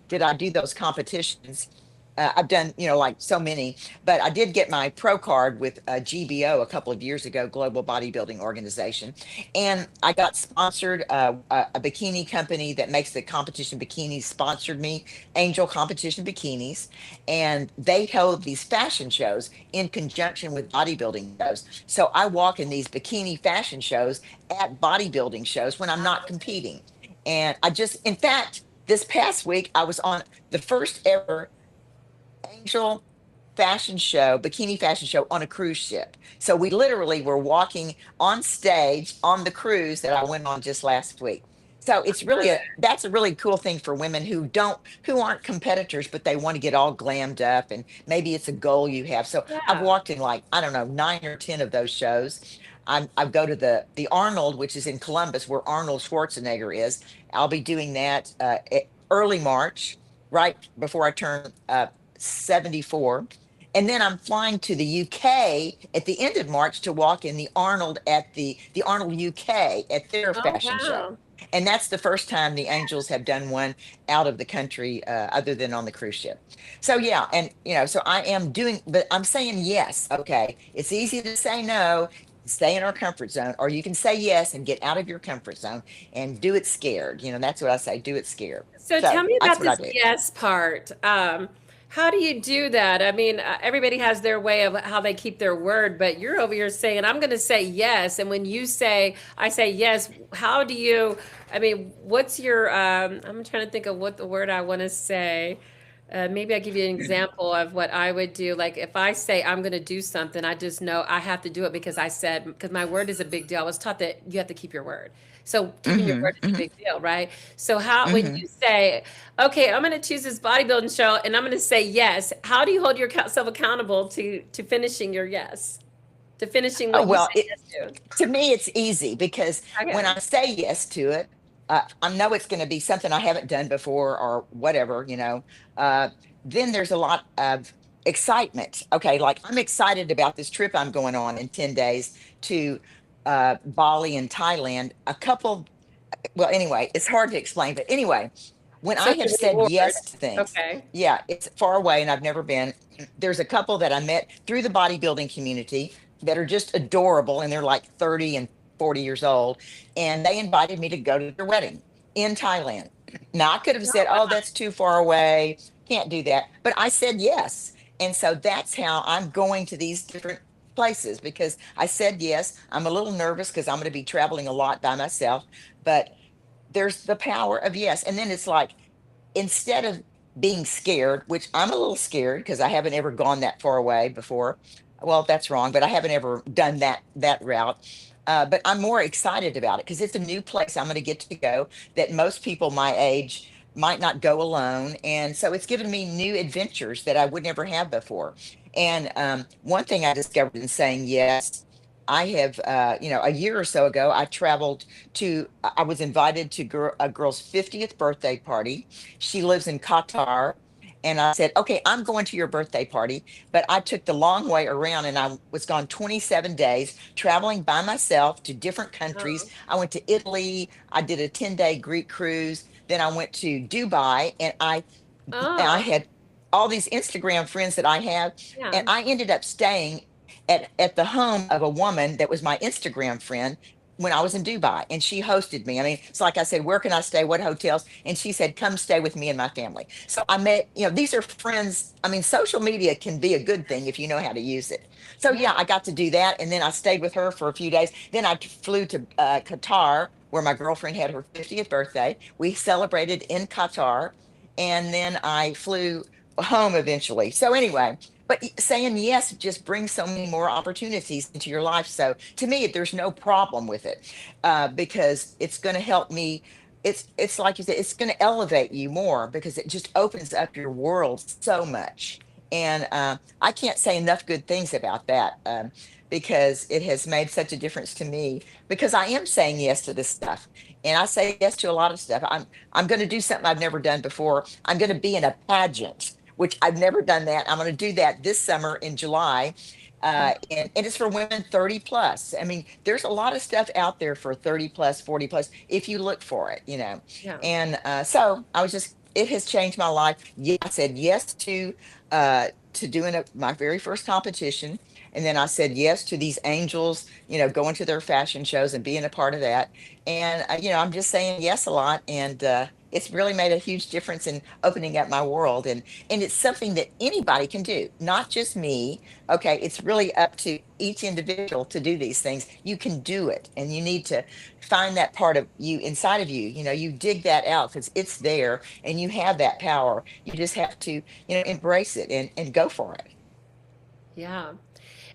did I do those competitions, I've done, like so many, but I did get my pro card with GBO a couple of years ago, Global Bodybuilding Organization. And I got sponsored. A bikini company that makes the competition bikinis sponsored me, Angel Competition Bikinis. And they held these fashion shows in conjunction with bodybuilding shows. So I walk in these bikini fashion shows at bodybuilding shows when I'm not competing. And in fact, this past week, I was on the first ever Angel fashion show, bikini fashion show on a cruise ship. So we literally were walking on stage on the cruise that I went on just last week. So it's really that's a really cool thing for women who aren't competitors, but they want to get all glammed up and maybe it's a goal you have. So I've Yeah. walked in like, I don't know, 9 or 10 of those shows. I go to the Arnold, which is in Columbus, where Arnold Schwarzenegger is. I'll be doing that early March, right before I turn 74. And then I'm flying to the UK at the end of March to walk in the Arnold at the Arnold UK at their Oh, fashion show. wow. And that's the first time the Angels have done one out of the country, other than on the cruise ship. So yeah, and so I am doing, but I'm saying yes. Okay, it's easy to say no, stay in our comfort zone, or you can say yes and get out of your comfort zone and do it scared. That's what I say. Do it scared. So So tell me that's about what I this do. yes part. How do you do that? I mean, everybody has their way of how they keep their word, but you're over here saying, I'm going to say yes. And when you say, I say yes, how do you, I mean, what's your, I'm trying to think of what the word I want to say. Maybe I'll give you an example of what I would do. Like if I say I'm going to do something, I just know I have to do it because I said, because my word is a big deal. I was taught that you have to keep your word. So keeping your Hmm. word is a Hmm. big deal, right? So how, when Hmm. you say, okay, I'm going to choose this bodybuilding show and I'm going to say yes, how do you hold yourself accountable to finishing your yes, to finishing Oh, what you say well, yes to? to me, it's easy because when Okay. I say yes to it, I know it's going to be something I haven't done before or whatever. Uh, then there's a lot of excitement. Okay, like I'm excited about this trip I'm going on in 10 days to Bali and Thailand. Well, anyway, it's hard to explain, but anyway, when So I it's have a said reward. yes to things, Okay. yeah, it's far away and I've never been. There's a couple that I met through the bodybuilding community that are just adorable and they're like 30 and 40 years old. And they invited me to go to their wedding in Thailand. Now, I could have said, Oh, oh, wow. that's too far away. Can't do that. But I said yes. And so that's how I'm going to these different places because I said yes. I'm a little nervous because I'm going to be traveling a lot by myself, but there's the power of yes. And then it's like, instead of being scared, which I'm a little scared because I haven't ever gone that far away before. Well, that's wrong, but I haven't ever done that route. But I'm more excited about it because it's a new place I'm going to get to go that most people my age might not go alone. And so it's given me new adventures that I would never have before. And one thing I discovered in saying yes, I have, a year or so ago, I traveled I was invited to a girl's 50th birthday party. She lives in Qatar. And I said, okay, I'm going to your birthday party. But I took the long way around and I was gone 27 days traveling by myself to different countries. Oh. I went to Italy. I did a 10-day Greek cruise. Then I went to Dubai and I Oh, had all these Instagram friends that I have. yeah. And I ended up staying at the home of a woman that was my Instagram friend when I was in Dubai and she hosted me. I mean, it's like I said, where can I stay? What hotels? And she said, come stay with me and my family. So I met, these are friends. I mean, social media can be a good thing if you know how to use it. So Yeah. yeah, I got to do that. And then I stayed with her for a few days. Then I flew to Qatar where my girlfriend had her 50th birthday. We celebrated in Qatar. And then I flew home eventually. So anyway, but saying yes just brings so many more opportunities into your life. So to me, there's no problem with it because it's going to help me. It's like you said, it's going to elevate you more because it just opens up your world so much. And I can't say enough good things about that because it has made such a difference to me because I am saying yes to this stuff. And I say yes to a lot of stuff. I'm going to do something I've never done before. I'm going to be in a pageant, which I've never done that. I'm going to do that this summer in July. And it's for women 30 plus. I mean, there's a lot of stuff out there for 30 plus, 40 plus, if you look for it. Yeah. And so I was just it has changed my life. Yeah, I said yes to doing my very first competition, and then I said yes to these angels, going to their fashion shows and being a part of that. And I'm just saying yes a lot, and it's really made a huge difference in opening up my world, and it's something that anybody can do, not just me. Okay, it's really up to each individual to do these things. You can do it, and you need to find that part of you inside of you. You dig that out because it's there, and you have that power. You just have to, embrace it and go for it. Yeah.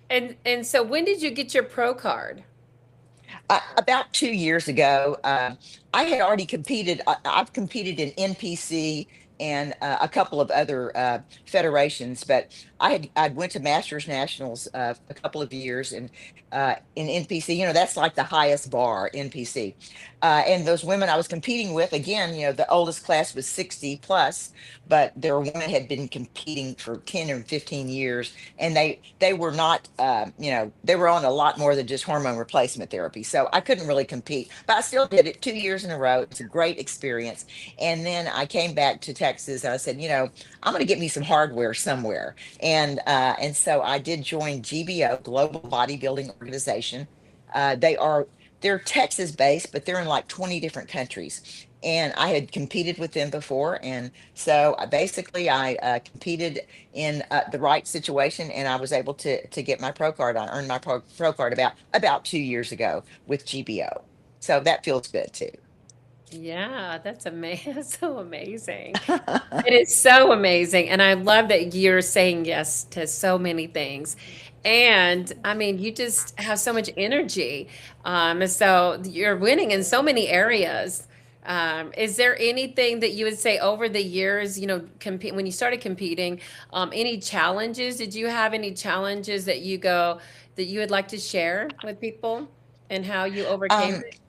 And so when did you get your pro card? About 2 years ago, I had already competed. I've competed in NPC and a couple of other federations, but I'd went to Masters Nationals a couple of years, and in NPC, that's like the highest bar, NPC. And those women I was competing with, again, the oldest class was 60 plus, but there were women had been competing for 10 or 15 years, and they were not, they were on a lot more than just hormone replacement therapy. So I couldn't really compete, but I still did it 2 years in a row. It's a great experience. And then I came back to Texas, and I said, I'm going to get me some hardware somewhere. And so I did join GBO, Global Bodybuilding Organization. They are they're Texas based, but they're in like 20 different countries. And I had competed with them before, and so I competed in the right situation, and I was able to get my pro card. I earned my pro card about 2 years ago with GBO, so that feels good too. Yeah, that's amazing. So amazing. It is so amazing. And I love that you're saying yes to so many things. And I mean, you just have so much energy. So you're winning in so many areas. Is there anything that you would say over the years, compete when you started competing, any challenges? Did you have any challenges that you would like to share with people and how you overcame um, it?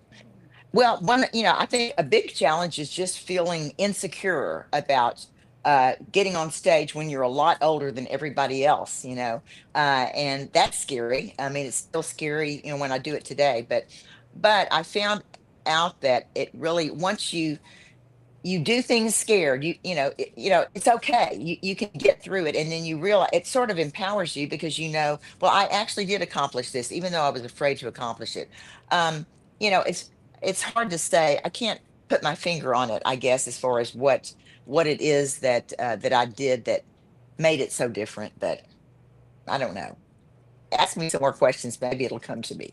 Well, I think a big challenge is just feeling insecure about getting on stage when you're a lot older than everybody else, and that's scary. I mean, it's still scary, when I do it today, but I found out that it really, once you do things scared, it's okay. You can get through it, and then you realize it sort of empowers you because well, I actually did accomplish this even though I was afraid to accomplish it. um it's hard to say. I can't put my finger on it, I guess, as far as what it is that I did that made it so different, but I don't know. Ask me some more questions, maybe it'll come to me.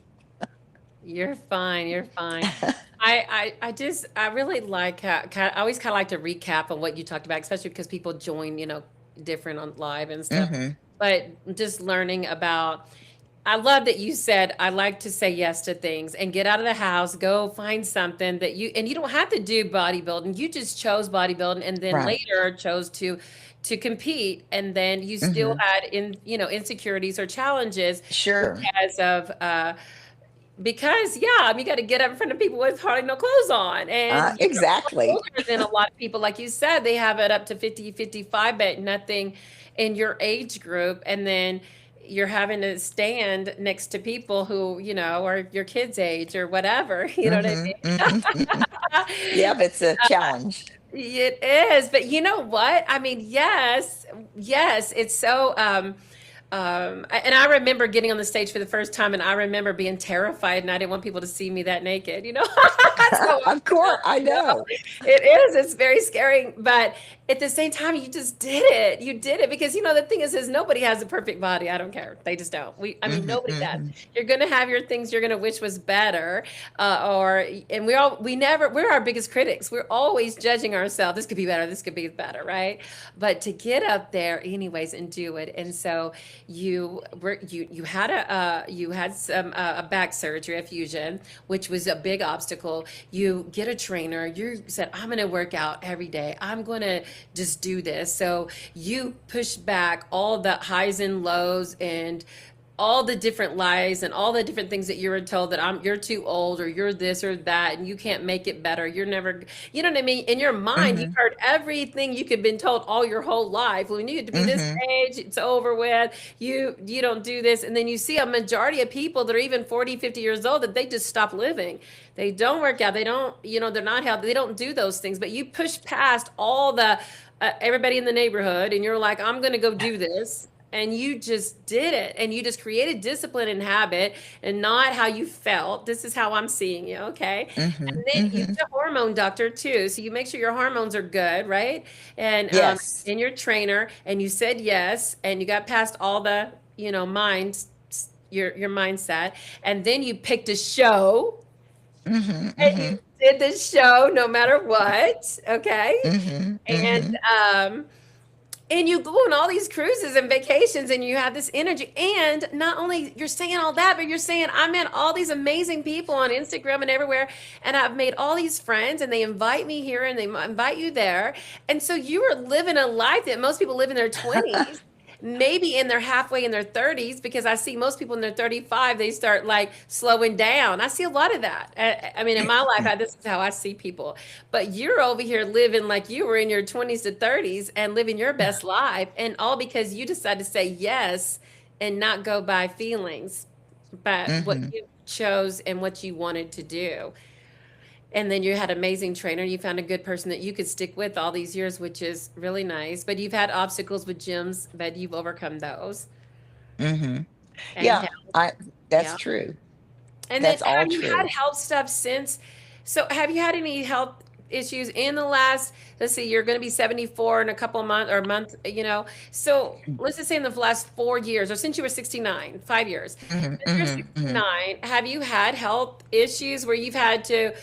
You're fine. You're fine. I really like how I always kind of like to recap on what you talked about, especially because people join, different on live and stuff. Hmm. But just learning about, I love that you said, I like to say yes to things and get out of the house, go find something and you don't have to do bodybuilding. You just chose bodybuilding and then Right. later chose to compete. And then you still Hmm. had insecurities or challenges Sure. because of, because yeah, I mean, you got to get up in front of people with hardly no clothes on, and you're Exactly. older than a lot of people. Like you said, they have it up to 50, 55, but nothing in your age group. And then you're having to stand next to people who, are your kids' age or whatever. You know what I Hmm. mean? Hmm. Yep, it's a challenge. It is, but you know what? I mean, yes, yes, it's so and I remember getting on the stage for the first time and I remember being terrified and I didn't want people to see me that naked, you know? That's how I Of course, felt, I you know? know. It is, it's very scary, but at the same time, you just did it. You did it because the thing is nobody has a perfect body. I don't care. They just don't. I mean, Hmm. nobody does. Hmm. You're gonna have your things you're gonna wish was better, and we're our biggest critics. We're always judging ourselves. This could be better. This could be better, right? But to get up there anyways and do it, and so you had some a back surgery, a fusion, which was a big obstacle. You get a trainer. You said, I'm going to work out every day. I'm going to just do this. So you push back all the highs and lows and all the different lies and all the different things that you were told that you're too old or you're this or that and you can't make it better. You're never, you know what I mean? In your mind, you've Mm-hmm. heard everything you could been told all your whole life. When you get to be this Mm-hmm. age, it's over with. You don't do this. And then you see a majority of people that are even 40, 50 years old that they just stop living. They don't work out. They don't, they're not healthy. They don't do those things. But you push past all the everybody in the neighborhood and you're like, I'm going to go do this, and you just did it, and you just created discipline and habit, and not how you felt. This is how I'm seeing you, okay? Mm-hmm. And then you're Mm-hmm. a hormone doctor too, so you make sure your hormones are good, right? And Yes. and your trainer, and you said yes, and you got past all the mind, your mindset, and then you picked a show, Mm-hmm. and Mm-hmm. you did the show no matter what, okay? Mm-hmm. And Mm-hmm. um and you go on all these cruises and vacations and you have this energy, and not only you're saying all that, but you're saying I met all these amazing people on Instagram and everywhere, and I've made all these friends, and they invite me here and they invite you there, and so you are living a life that most people live in their 20s, maybe in their halfway in their 30s, because I see most people in their 35 they start like slowing down. I see a lot of that. I mean, in my life, this is how I see people. But you're over here living like you were in your 20s to 30s and living your best life, and all because you decided to say yes and not go by feelings, but what Mm-hmm. you chose and what you wanted to do. And then you had an amazing trainer. You found a good person that you could stick with all these years, which is really nice. But you've had obstacles with gyms, but you've overcome those. Mm-hmm. And Yeah, health, I that's yeah. true. And then That's all have you had true. health stuff since? So have you had any health issues in the last, let's see, you're going to be 74 in a couple of months or a month, So let's just say in the last 4 years, or since you were 69, 5 years, Mm-hmm. since you're Mm-hmm. Mm-hmm. 69, have you had health issues where you've had to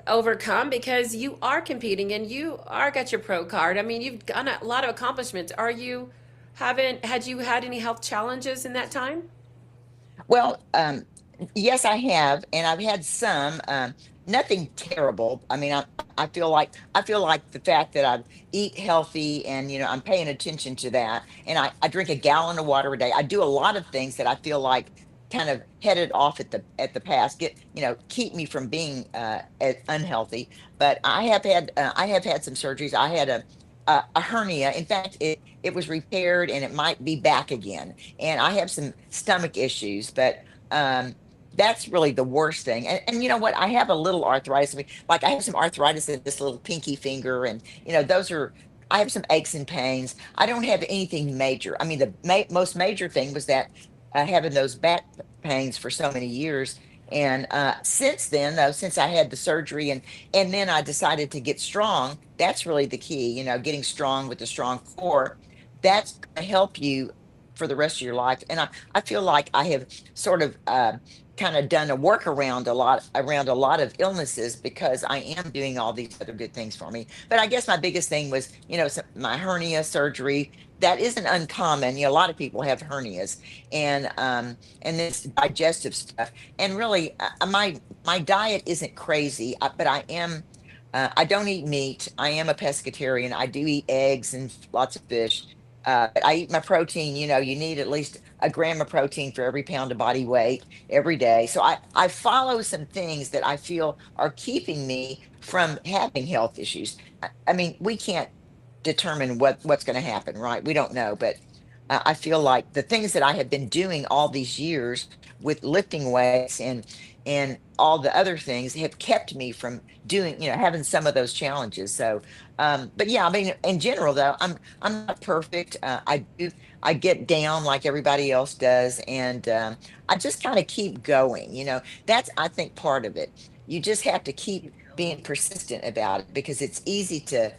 overcome, because you are competing and you are got your pro card? I mean, you've done a lot of accomplishments. Had you had any health challenges in that time? Well, yes, I have, and I've had some. Nothing terrible. I mean, I feel like the fact that I eat healthy and I'm paying attention to that, and I drink a gallon of water a day. I do a lot of things that I feel like kind of headed off at the past, keep me from being unhealthy. But I have had some surgeries. I had a hernia. In fact, it was repaired and it might be back again, and I have some stomach issues, but um, that's really the worst thing. And you know what? I have a little arthritis. I mean, like I have some arthritis in this little pinky finger, and those are. I have some aches and pains. I don't have anything major. I mean, the most major thing was that having those back pains for so many years. And since then, though, since I had the surgery and then I decided to get strong, that's really the key. Getting strong with a strong core. That's going to help you for the rest of your life. And I feel like I have sort of kind of done a workaround around a lot of illnesses because I am doing all these other good things for me. But I guess my biggest thing was, my hernia surgery. That isn't uncommon. A lot of people have hernias, and this digestive stuff. And really, my diet isn't crazy, but I am. I don't eat meat. I am a pescatarian. I do eat eggs and lots of fish. But I eat my protein. You need at least a gram of protein for every pound of body weight every day. So I follow some things that I feel are keeping me from having health issues. I mean, we can't determine what's going to happen, right? We don't know, but I feel like the things that I have been doing all these years with lifting weights and all the other things have kept me from doing, having some of those challenges. So, but yeah, I mean, in general though, I'm not perfect. I get down like everybody else does, and I just kind of keep going. That's, I think, part of it. You just have to keep being persistent about it because it's easy to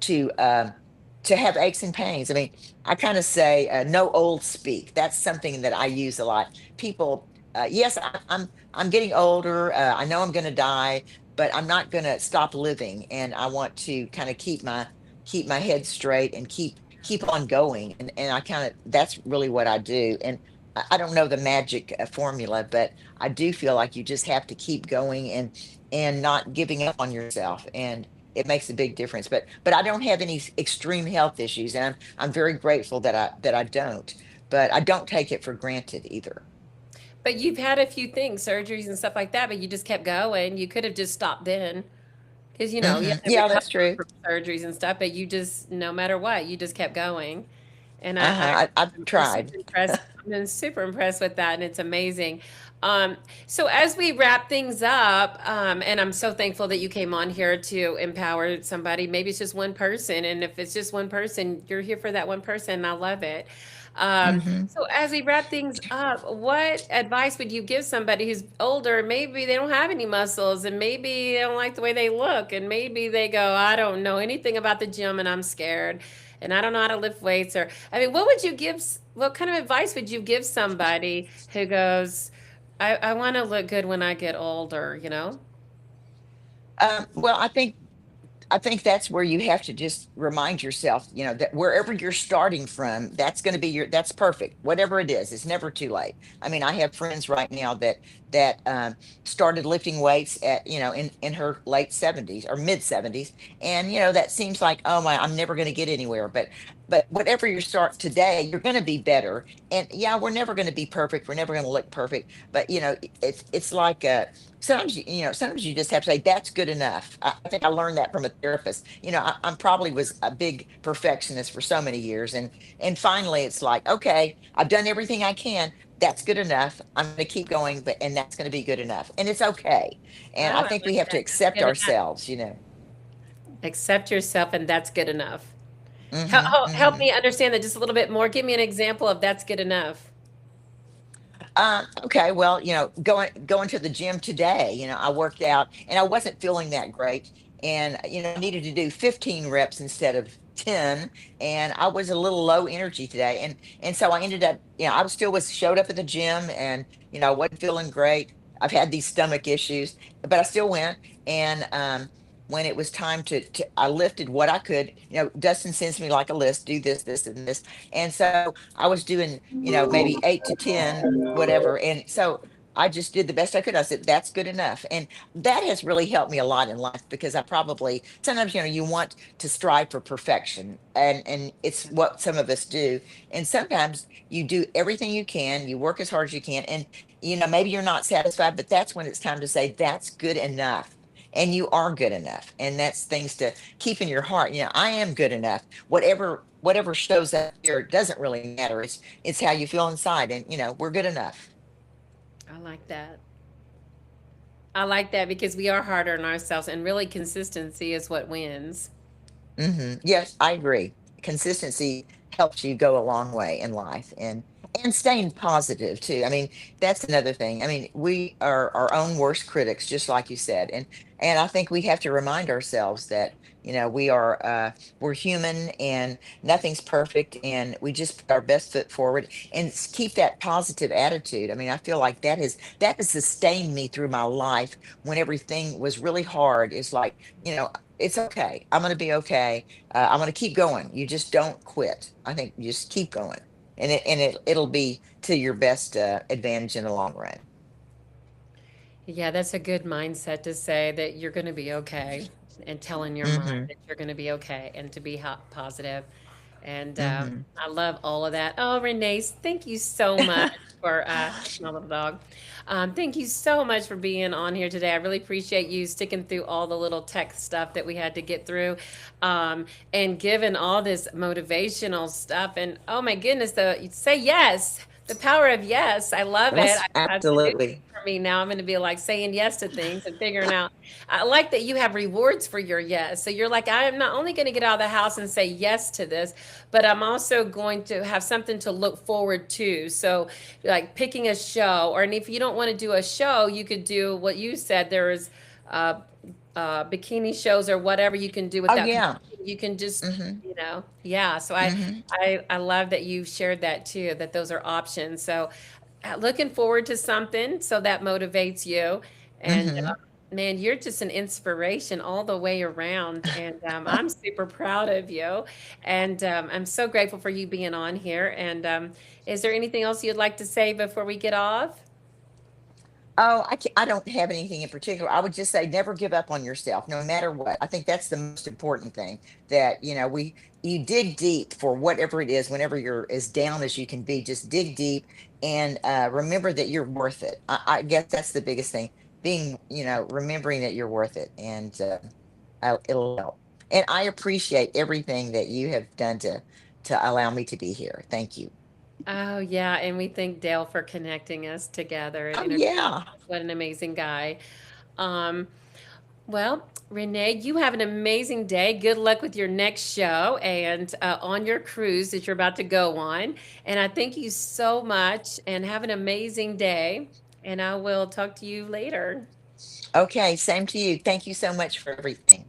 to have aches and pains. I mean, I kind of say no old speak. That's something that I use a lot. People, yes, I'm getting older. I know I'm going to die, but I'm not going to stop living, and I want to kind of keep my head straight and keep on going. And I kind of that's really what I do. And I don't know the magic formula, but I do feel like you just have to keep going and not giving up on yourself. And it makes a big difference. But I don't have any extreme health issues, and I'm very grateful that I don't. But I don't take it for granted either. But you've had a few things, surgeries and stuff like that, but you just kept going. You could have just stopped then. Because, you have to Yeah, that's recover true. from surgeries and stuff, but you just, no matter what, you just kept going. And I've I'm super tried. impressed. I'm super impressed with that, and it's amazing. Um, so as we wrap things up, and I'm so thankful that you came on here to empower somebody. Maybe it's just one person, and if it's just one person, you're here for that one person. And I love it. Hmm. So as we wrap things up, what advice would you give somebody who's older? Maybe they don't have any muscles, and maybe they don't like the way they look, and maybe they go, I don't know anything about the gym, and I'm scared, and I don't know how to lift weights. Or, I mean, what would you give? What kind of advice would you give somebody who goes, I want to look good when I get older? Well, I think that's where you have to just remind yourself, that wherever you're starting from, that's going to be that's perfect. Whatever it is, it's never too late. I mean, I have friends right now that started lifting weights at, in her late 70s or mid 70s. And, that seems like, oh my, I'm never going to get anywhere. But whatever you start today, you're going to be better. And yeah, we're never going to be perfect. We're never going to look perfect. But, it's like, sometimes you just have to say that's good enough. I think I learned that from a therapist. I'm probably was a big perfectionist for so many years, and finally it's like, okay, I've done everything I can. That's good enough. I'm going to keep going, and that's going to be good enough, and it's okay. Oh, And I I think we like have to that. That's accept good enough. ourselves. Accept yourself, and that's good enough. Hmm. Help Hmm. me understand that just a little bit more. Give me an example of that's good enough. Okay, well, going to the gym today, I worked out and I wasn't feeling that great, and I needed to do 15 reps instead of 10, and I was a little low energy today, and so I ended up, I was still was showed up at the gym, and I wasn't feeling great. I've had these stomach issues, but I still went, and when it was time to I lifted what I could. Dustin sends me like a list, do this, and this, and so I was doing, maybe 8 to 10, whatever. And so I just did the best I could. I said, that's good enough. And that has really helped me a lot in life, because I probably sometimes, you want to strive for perfection, and it's what some of us do. And sometimes you do everything you can, you work as hard as you can, and maybe you're not satisfied, but that's when it's time to say that's good enough. And you are good enough. And that's things to keep in your heart. I am good enough. Whatever shows up there doesn't really matter. It's how you feel inside, and we're good enough. I like that. I like that because we are harder on ourselves, and really consistency is what wins. Yes, I agree. Consistency helps you go a long way in life, and staying positive too. I mean, that's another thing. I mean, we are our own worst critics, just like you said. And I think we have to remind ourselves that, we're human, and nothing's perfect, and we just put our best foot forward and keep that positive attitude. I mean, I feel like that has sustained me through my life when everything was really hard. It's like, it's okay. I'm going to be okay. I'm going to keep going. You just don't quit. I think you just keep going, and it'll be to your best advantage in the long run. Yeah, that's a good mindset to say that you're going to be okay, and telling your mind Hmm. that you're going to be okay, and to be positive. And Hmm. I love all of that. Oh, Renee, thank you so much for my little dog. Thank you so much for being on here today. I really appreciate you sticking through all the little tech stuff that we had to get through, and giving all this motivational stuff. And oh my goodness, say yes. The power of yes. I love it. Yes, That's a new thing absolutely. for me now. I'm going to be like saying yes to things and figuring out. I like that you have rewards for your yes. So you're like, I am not only going to get out of the house and say yes to this, but I'm also going to have something to look forward to. So, like picking a show, or and if you don't want to do a show, you could do what you said. There is uh, bikini shows or whatever you can do Oh without yeah. competing. You can just, Hmm. yeah. So Hmm. I love that you shared that too, that those are options. So looking forward to something, so that motivates you. And Hmm. man, you're just an inspiration all the way around. And I'm super proud of you. And I'm so grateful for you being on here. And is there anything else you'd like to say before we get off? Oh, I don't have anything in particular. I would just say never give up on yourself, no matter what. I think that's the most important thing, that, you dig deep for whatever it is, whenever you're as down as you can be, just dig deep and remember that you're worth it. I guess that's the biggest thing, being, remembering that you're worth it. And it'll help. And I appreciate everything that you have done to allow me to be here. Thank you. Oh, yeah, and we thank Dale for connecting us together and Oh, introducing yeah. us. What an amazing guy. Um, well, Renee, you have an amazing day. Good luck with your next show and on your cruise that you're about to go on. And I thank you so much and have an amazing day. And I will talk to you later. Okay, same to you. Thank you so much for everything.